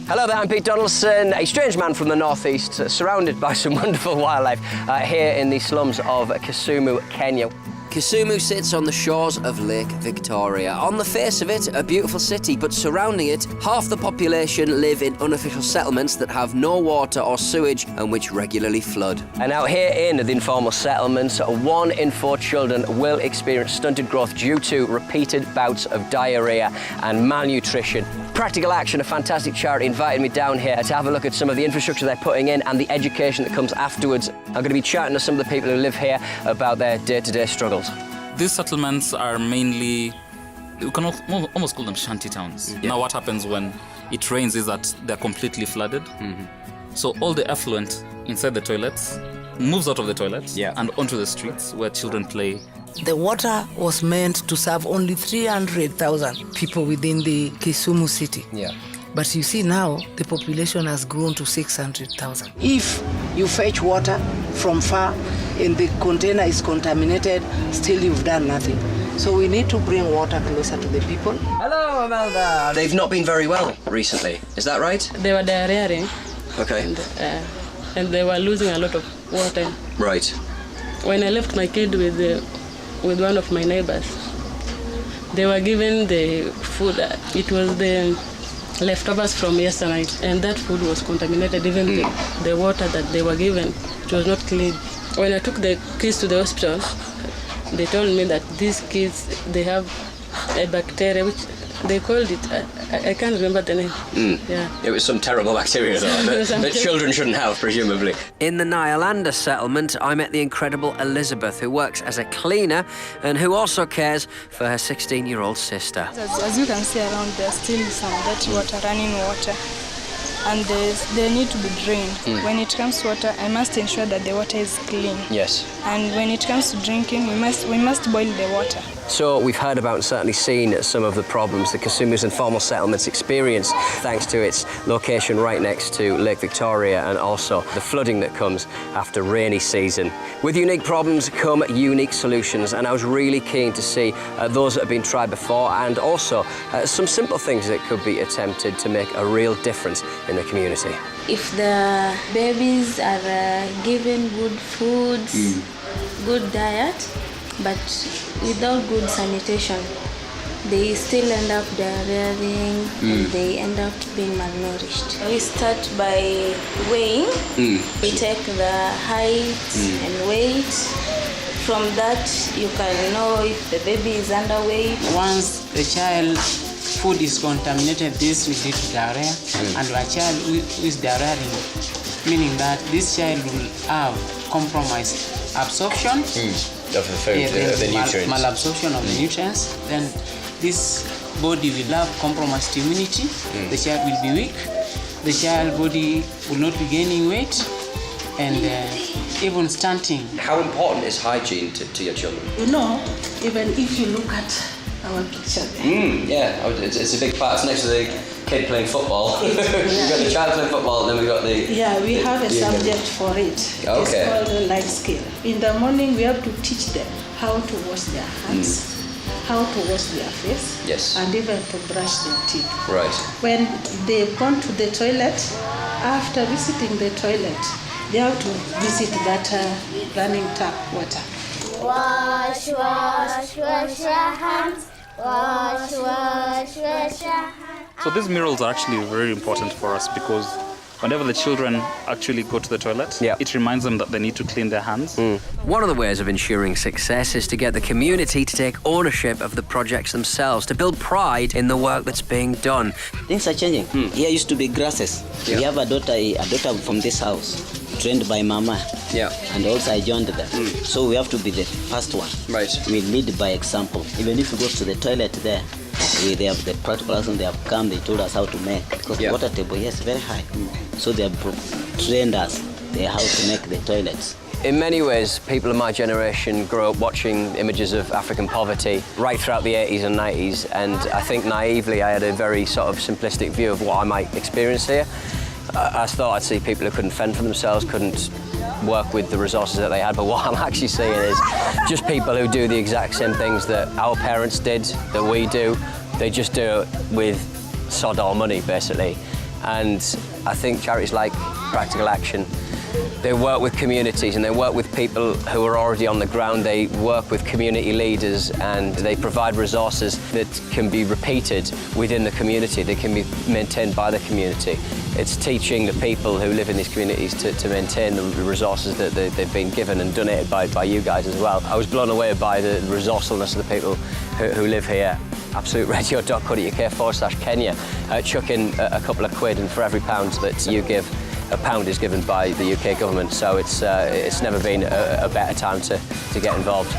Hello there, I'm Pete Donaldson, a strange man from the northeast, surrounded by some wonderful wildlife here in the slums of Kisumu, Kenya. Kisumu sits on the shores of Lake Victoria. On the face of it, a beautiful city, but surrounding it, half the population live in unofficial settlements that have no water or sewage and which regularly flood. And out here in the informal settlements, 1 in 4 children will experience stunted growth due to repeated bouts of diarrhea and malnutrition. Practical Action, a fantastic charity, invited me down here to have a look at some of the infrastructure they're putting in and the education that comes afterwards. I'm going to be chatting to some of the people who live here about their day-to-day struggles. These settlements are mainly, you can almost call them shanty towns. Yeah. Now what happens when it rains is that they're completely flooded. So all the effluent inside the toilets moves out of the toilets and onto the streets where children play. The water was meant to serve only 300,000 people within the Kisumu city. But you see now, the population has grown to 600,000. If you fetch water from far and the container is contaminated, still you've done nothing. So we need to bring water closer to the people. Hello, Amelda. They've not been very well recently, is that right? They were diarrheaing. Okay. And they were losing a lot of water. Right. When I left my kid with one of my neighbors, they were given the food. It was the leftovers from yesterday, and that food was contaminated. Even the water that they were given, it was not clean. When I took the kids to the hospital, they told me that these kids, they have a bacteria, which they called it, I can't remember the name. It was some terrible bacteria though, that children shouldn't have, presumably. In the Nyalanda settlement, I met the incredible Elizabeth, who works as a cleaner and who also cares for her 16-year-old sister. As you can see around, there's still some dirty water, running water, and they need to be drained. When it comes to water, I must ensure that the water is clean. Yes. And when it comes to drinking, we must boil the water. So we've heard about and certainly seen some of the problems the Kisumu's informal settlements experience thanks to its location right next to Lake Victoria and also the flooding that comes after rainy season. With unique problems come unique solutions, and I was really keen to see those that have been tried before and also some simple things that could be attempted to make a real difference in the community. If the babies are given good foods, good diet, but without good sanitation, they still end up diarrheaing and they end up being malnourished. We start by weighing. We take the height and weight. From that, you can know if the baby is underweight. Once the child food is contaminated, this will lead to diarrhea. And a child who is diarrheaing, meaning that this child will have compromised absorption of the food, the nutrients. Malabsorption of the nutrients. Then this body will have compromised immunity. The child will be weak. The child body will not be gaining weight, and even stunting. How important is hygiene to your children? You know, even if you look at our picture there. It's a big part. It's next to the kid playing football. We've got the child playing football, and then we've got the... Yeah, we have a subject for it. Okay. It's called life skill. In the morning, we have to teach them how to wash their hands, how to wash their face, and even to brush their teeth. Right. When they've gone to the toilet, after visiting the toilet, they have to visit that running tap water. Wash, wash, wash your hands. Wash, wash, wash your hands. So these murals are actually very important for us because whenever the children actually go to the toilet, it reminds them that they need to clean their hands. One of the ways of ensuring success is to get the community to take ownership of the projects themselves, to build pride in the work that's being done. Things are changing. Here used to be grasses. We have a daughter from this house, trained by Mama. And also I joined them. So we have to be the first one. Right. We lead by example. Even if we go to the toilet there, they have the practical lesson, they have come, they told us how to make. Because the water table here is very high. So they have trained us how to make the toilets. In many ways, people of my generation grew up watching images of African poverty right throughout the 80s and 90s, and I think naively I had a very sort of simplistic view of what I might experience here. I thought I'd see people who couldn't fend for themselves, couldn't work with the resources that they had, but what I'm actually seeing is just people who do the exact same things that our parents did, that we do. They just do it with sod all money, basically. And I think charities like Practical Action, they work with communities and they work with people who are already on the ground. They work with community leaders and they provide resources that can be repeated within the community. They can be maintained by the community. It's teaching the people who live in these communities to maintain the resources that they've been given and donated by you guys as well. I was blown away by the resourcefulness of the people who live here. absoluteradio.co.uk/Kenya. Chuck in a couple of quid, and for every pound that you give, a pound is given by the UK government. So it's never been a better time to get involved.